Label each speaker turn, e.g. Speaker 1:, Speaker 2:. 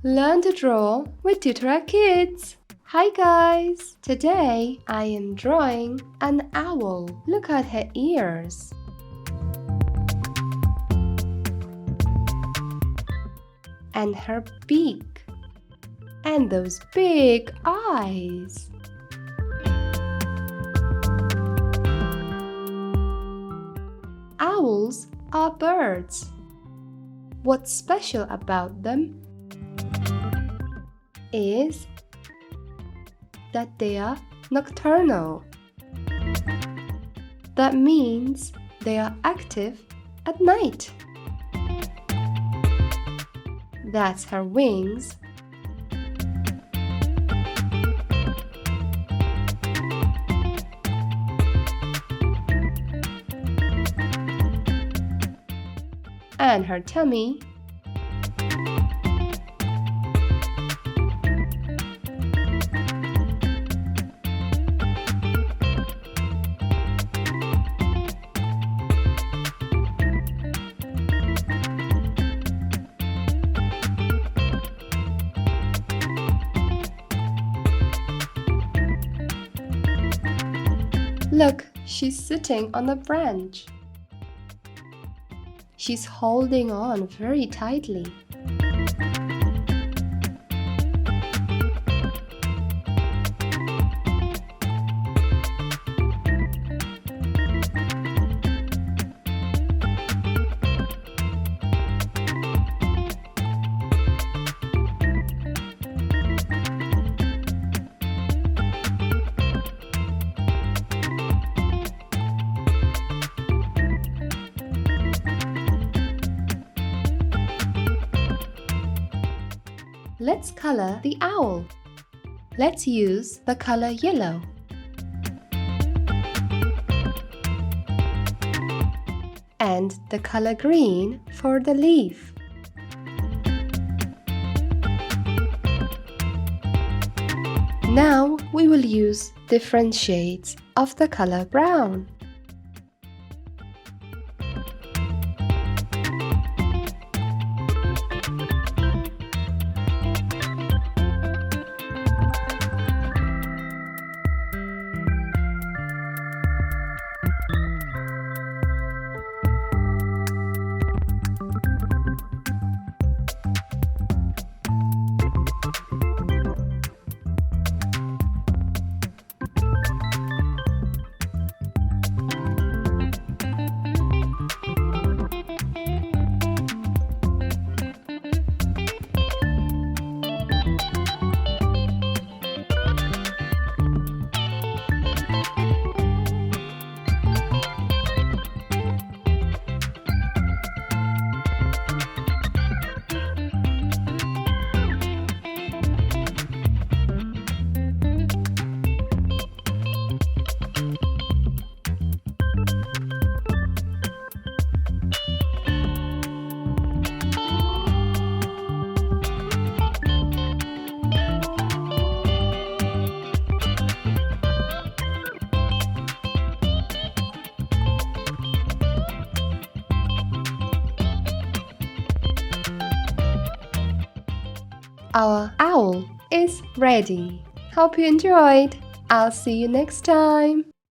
Speaker 1: Learn to draw with Tutorak Kids! Hi guys! Today I am drawing an owl. Look at her ears. And her beak. And those big eyes. Owls are birds. What's special about them is that they are nocturnal. That means they are active at night. That's her wings. And her tummy. Look, she's sitting on a branch. She's holding on very tightly. Let's color the owl. Let's use the color yellow. And the color green for the leaf. Now we will use different shades of the color brown. Our owl is ready. Hope you enjoyed. I'll see you next time.